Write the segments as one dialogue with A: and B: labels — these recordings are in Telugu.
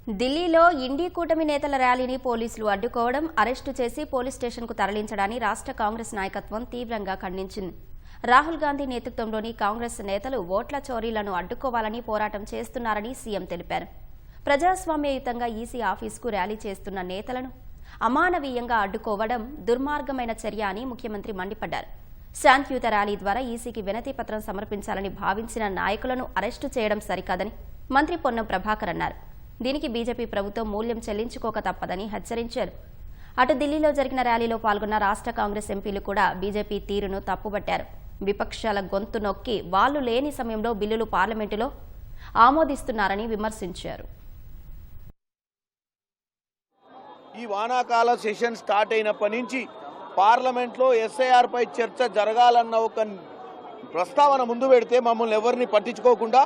A: ఢిల్లీలో ఇండీ కూటమి నేతల ర్యాలీని పోలీసులు అడ్డుకోవడం, అరెస్టు చేసి పోలీస్ స్టేషన్కు తరలించడాన్ని రాష్ట్ర కాంగ్రెస్ నాయకత్వం తీవ్రంగా ఖండించింది. రాహుల్ గాంధీ నేతృత్వంలోని కాంగ్రెస్ నేతలు ఓట్ల చోరీలను అడ్డుకోవాలని పోరాటం చేస్తున్నారని సీఎం తెలిపారు. ప్రజాస్వామ్యయుతంగా ఈసీ ఆఫీసుకు ర్యాలీ చేస్తున్న నేతలను అమానవీయంగా అడ్డుకోవడం దుర్మార్గమైన చర్య అని ముఖ్యమంత్రి మండిపడ్డారు. శాంతియుత ర్యాలీ ద్వారా ఈసీకి వినతి పత్రం సమర్పించాలని భావించిన నాయకులను అరెస్టు చేయడం సరికాదని మంత్రి పొన్నం ప్రభాకర్ అన్నారు. దీనికి బీజేపీ ప్రభుత్వం మూల్యం చెల్లించుకోక తప్పదని హెచ్చరించారు. అటు ఢిల్లీలో జరిగిన ర్యాలీలో పాల్గొన్న రాష్ట్ర కాంగ్రెస్ ఎంపీలు కూడా బీజేపీ తీరును తప్పుబట్టారు. విపక్షాల గొంతు నొక్కి వాళ్లు లేని సమయంలో బిల్లులు పార్లమెంటులో ఆమోదిస్తున్నారని విమర్శించారు.
B: ఈ వానాకాల సెషన్ స్టార్ట్ అయినప్పటి నుంచి పార్లమెంట్లో ఎస్ఐఆర్ పై చర్చ జరగాలన్న ఒక ప్రస్తావన ముందు పెడితే మమ్మల్ని ఎవరిని పట్టించుకోకుండా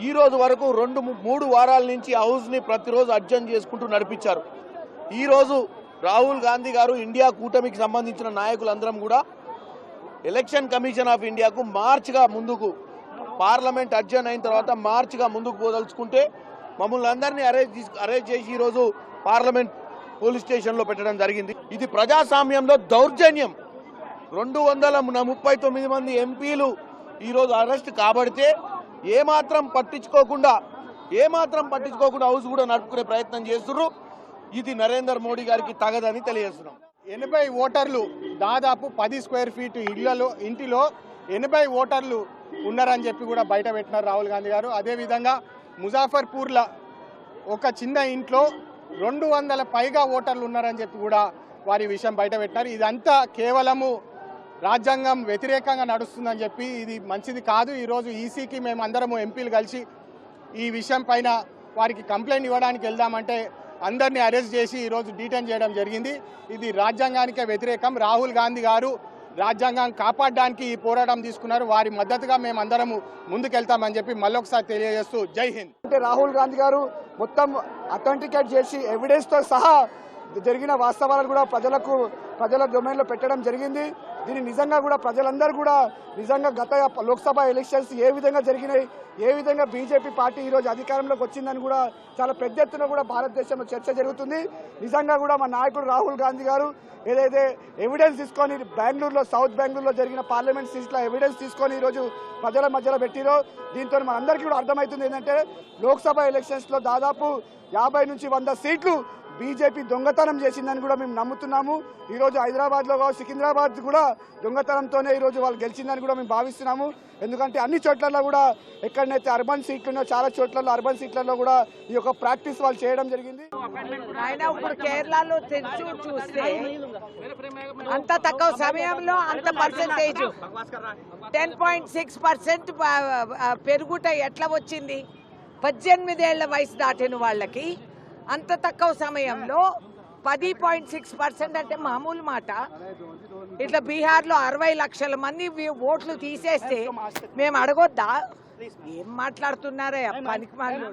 B: ఈ రోజు వరకు 2-3 వారాల నుంచి హౌస్ని ప్రతిరోజు అడ్జర్న్ చేసుకుంటూ నడిపించారు. ఈరోజు రాహుల్ గాంధీ గారు ఇండియా కూటమికి సంబంధించిన నాయకులందరం కూడా ఎలక్షన్ కమిషన్ ఆఫ్ ఇండియాకు మార్చిగా ముందుకు పార్లమెంట్ అడ్జర్న్ అయిన తర్వాత మార్చిగా ముందుకు పోదలుచుకుంటే మమ్మల్ని అందరినీ అరెస్ట్ చేసి ఈరోజు పార్లమెంట్ పోలీస్ స్టేషన్లో పెట్టడం జరిగింది. ఇది ప్రజాస్వామ్యంలో దౌర్జన్యం. 239 మంది ఎంపీలు ఈరోజు అరెస్ట్ కాబడితే ఏమాత్రం పట్టించుకోకుండా హౌస్ కూడా నడుపుకునే ప్రయత్నం చేస్తున్నారు. ఇది నరేంద్ర మోడీ గారికి తగదని తెలియజేస్తున్నాం.
C: 80 ఓటర్లు దాదాపు 10 స్క్వేర్ ఫీట్ ఇంటిలో 80 ఓటర్లు ఉన్నారని చెప్పి కూడా బయట పెట్టినారు రాహుల్ గాంధీ గారు. అదేవిధంగా ముజాఫర్పూర్లో ఒక చిన్న ఇంట్లో 200 పైగా ఓటర్లు ఉన్నారని చెప్పి కూడా వారి విషయం బయట పెట్టినారు. ఇదంతా కేవలము రాజ్యాంగం వ్యతిరేకంగా నడుస్తుందని చెప్పి ఇది మంచిది కాదు. ఈరోజు ఈసీకి మేము అందరము ఎంపీలు కలిసి ఈ విషయం పైన వారికి కంప్లైంట్ ఇవ్వడానికి వెళ్దామంటే అందరినీ అరెస్ట్ చేసి ఈరోజు డీటైన్ చేయడం జరిగింది. ఇది రాజ్యాంగానికే వ్యతిరేకం. రాహుల్ గాంధీ గారు రాజ్యాంగం కాపాడడానికి ఈ పోరాటం తీసుకున్నారు. వారి మద్దతుగా మేము అందరము ముందుకెళ్తామని చెప్పి మళ్ళొకసారి తెలియజేస్తూ జై హింద్.
D: అంటే రాహుల్ గాంధీ గారు మొత్తం అథెంటికేట్ చేసి ఎవిడెన్స్తో సహా జరిగిన వాస్తవాలను కూడా ప్రజల డొమైన్లో పెట్టడం జరిగింది. దీన్ని నిజంగా కూడా ప్రజలందరూ కూడా నిజంగా గత లోక్సభ ఎలక్షన్స్ ఏ విధంగా జరిగినాయి, ఏ విధంగా బీజేపీ పార్టీ ఈరోజు అధికారంలోకి వచ్చిందని కూడా చాలా పెద్ద ఎత్తున కూడా భారతదేశంలో చర్చ జరుగుతుంది. నిజంగా కూడా మా నాయకుడు రాహుల్ గాంధీ గారు ఏదైతే ఎవిడెన్స్ తీసుకొని బెంగళూరులో సౌత్ బెంగళూరులో జరిగిన పార్లమెంట్ సీట్ల ఎవిడెన్స్ తీసుకొని ఈరోజు ప్రజల మధ్యలో పెట్టిరో దీంతో మనందరికీ కూడా అర్థమవుతుంది ఏంటంటే లోక్సభ ఎలక్షన్స్లో దాదాపు 50 నుంచి 100 సీట్లు బీజేపీ దొంగతనం చేసిందని కూడా మేము నమ్ముతున్నాము. ఈరోజు హైదరాబాద్లో సికింద్రాబాద్ కూడా దొంగతనంతోనే ఈరోజు వాళ్ళు గెలిచిందని కూడా మేము భావిస్తున్నాము. ఎందుకంటే అన్ని చోట్లలో కూడా ఎక్కడైతే అర్బన్ సీట్లు ఉన్నాయో చాలా చోట్లలో అర్బన్ సీట్లలో కూడా ఈ యొక్క ప్రాక్టీస్ వాళ్ళు చేయడం జరిగింది.
E: ఇప్పుడు కేరళలో చూస్తే అంత తక్కువ సమయంలో అంత పర్సెంటేజ్ 10.6% పెరుగుట ఎట్లా వచ్చింది? 18 ఏళ్ల వయసు దాటిన వాళ్ళకి అంత తక్కువ సమయంలో 10.6% అంటే మామూలు మాట. ఇట్లా బీహార్లో 60 లక్షల మంది ఓట్లు తీసేస్తే మేము అడగొద్దా? ఏం మాట్లాడుతున్నారా పనికి మాలిన